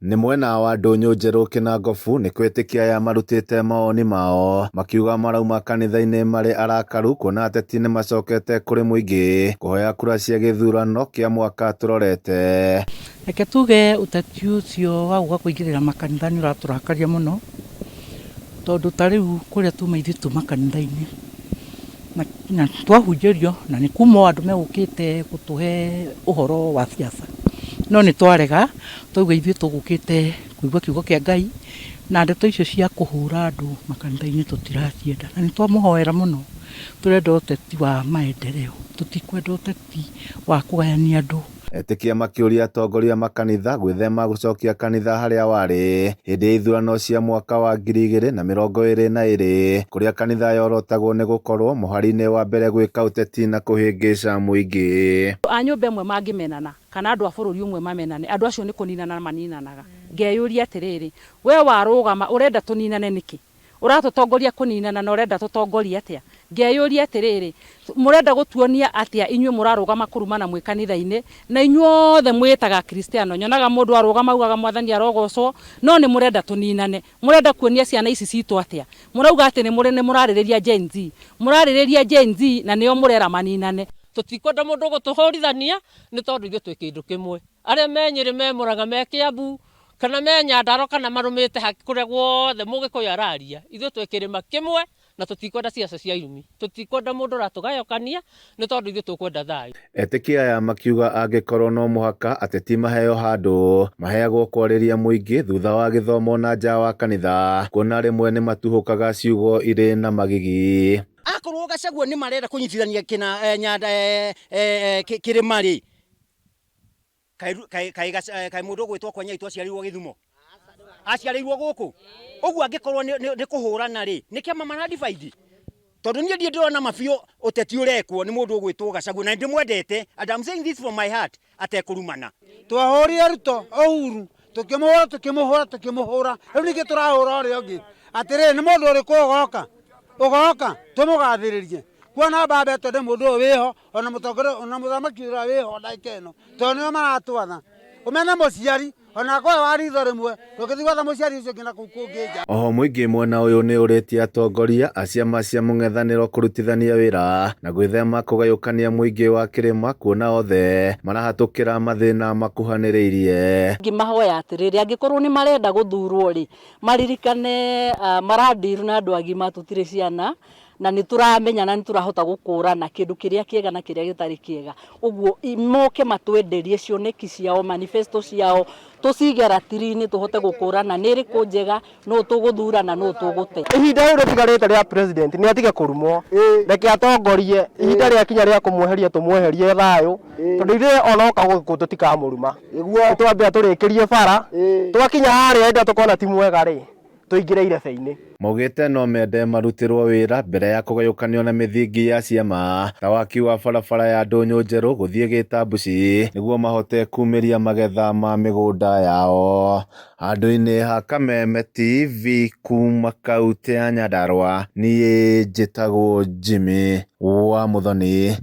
Nĩ mwena wa Ndũnyũ Njerũ Kĩnangobu nĩ kwĩtĩkia aya marutĩte mawoni mao makiuga marauma kanitha-inĩ marĩ arakaru kuona ateti nĩ macokete kũrĩ mũingĩ kũhoya kura cia gĩthurano kĩa mwaka tũrorete. Reke tuge ũteti ũcio wa gũka kũingĩrĩra makanitha nĩ ũratũrakaria mũno, tondũ ta rĩu kũrĩa tuma ithuĩ makanitha-inĩ na twahunjĩrio na nĩ kuma andũ megũkĩte gũtũhe ũhoro wa siasa, no nĩ twarega twauga ithuĩ tũgũkĩte kũigua kiugo kĩa Ngai, na ndeto icio cia kũhũra andũ makanitha-inĩ tũtiracienda, na nĩ twamũhoera mũno. Tũrenda ũteti wa maendeleo, tũtikwenda ũteti wa kũgayania andũ. Etĩkia makĩũria atongoria makanitha gwĩthema gũcokia kanitha harĩa warĩ hĩndĩ ya ithurano cia mwaka wa 2022 kũrĩa kanitha yorotagwo nĩ gũkorwo mũhari-inĩ wa mbere gwĩka ũteti na kũhĩngĩca mũingĩ. A nyũmba ĩmwe mangĩmenana kana andũ a bũrũri ũmwe mamenane, andũ acio nĩ kũninana maninanaga. Ngeyũria atĩrĩrĩ, we warũgama ũrenda tũninane nĩkĩ? Ũratũtongoria kũninana na ũrenda tũtongoria atĩa? Ngeyũria atĩrĩrĩ, mũrenda gũtuonia atĩa inyuĩ mũrarũgama kurumana mwĩ kanitha-inĩ na inyuothe mwĩtaga Kristiano? Nyonaga mũndũ arũgama augaga mwathani arogocwo, no nĩ mũrenda tũninane. Mũrenda kuonia ciana ici citũ atĩa? Mũrauga atĩ nĩ mũrarĩrĩria Gen Z, mũrarĩrĩria Gen Z na nĩo mũrera maninane. Tutikwenda mũndũ gũtũhũrithania nĩ tondũ ithuĩ twĩ kĩndũ kĩmwe. Arĩa me Nyĩrĩ, me Mũrang'a, me Kĩambu kana me Nyandarua kana marũmĩte kũrĩa guothe Mũgĩkũyũ araria, ithuĩ twĩ kĩrĩma kĩmwe na tutikwenda siasa cia irumi. Tutikwenda mũndũ ũratũgayũkania nĩ tondũ ithuĩ tũkwenda thayũ. Etĩkia aya makiuga angĩkorwo no mũhaka ateti maheo handũ maheagwo kwarĩria mũingĩ thutha wa gĩthomo na nja wa kanitha, kuona rĩmwe nĩ matũhũkaga ciugo irĩ na magigi. Akorwo Gachagua nĩ marenda kũnyitithania kĩrĩma rĩ, kaĩ mũndũ gwĩtwo kwa Nyaitũ aciarĩirwo Gĩthumo, aciarĩirwo gũkũ? Ũguo angĩkorwo nĩ kũhũrana rĩ, nĩ kĩama maradivaidi? Tondũ niĩ ndĩrona mabiũ ũteti ũrekwo nĩ mũndũ ũgwĩtwo Gachagua na ndĩmwendete, and I'm saying this from my heart, atekũrumana. Twahũrire Ruto Uhuru, tũkĩmũhũra, rĩu ningĩ tũrahũra ũrĩa ũngĩ. Atĩrĩ, nĩ mũndũ ũrĩkũ ũgoka tũmũgathĩrĩrie? Kuona mbambe tondũ mũndũ ũyũ wĩho, ona mũtongoria ona mũthamaki ũrĩa wĩho ndagĩka ĩno, tondũ nĩo maratwatha. Ũmena mũciari ona kwa waritho rĩmwe ndũgĩthiĩ gwatha mũciari ũcio nginya kũu kũngĩ nja. Oho mũingĩ mwena ũyũ nĩ ũrĩtie atongoria a ciama cia mũng'ethanĩro kũrutithania wĩra na gwĩthema kũgayũkania mũingĩ wa kĩrĩma, kuona othe marahatũkĩra mathĩna makuhanĩrĩirie. Ngĩmahoya atĩrĩrĩ, angĩkorwo nĩ marenda gũthurwo rĩ, maririkane marandiru na andũ agima, tũtirĩ ciana na nĩ tũramenya na nĩ tũrahota gũkũrana kĩndũ kĩrĩa kĩega na kĩrĩa gĩtarĩ kĩega. Ũguo moke matwenderie cioneki ciao, manifesto ciao, tũcige ratiri-inĩ tũhote gũkũrana nĩ ĩrĩkũ njega, no tũgũthurana no tũgũte. Ihinda rĩu rĩtigarĩte rĩa president nĩ atige kũrumwo, reke atongorie. Ihinda rĩa kinya rĩa kũmweheria tũmweherie thayũ, tondũ ithuĩ onoka gũkũ tũtikamũruma. Twambia tũrĩkĩrie bara, twakinya harĩa enda tũkona ti mwega rĩ, tũingĩre irebe-inĩ. Maugĩte no mende marutĩrwo wĩra mbere ya kũgayũkanio na mĩthingi ya ciama ta waki wa barabara ya Ndũnyũ Njerũ gũthiĩ Gĩtambuci nĩguo mahote kumĩria magetha ma mĩgũnda yao. Handũ-inĩ ha Kameme TV kuma kaũntĩ ya Nyandarua, niĩ njĩtagwo Jimmy wa Muthoni.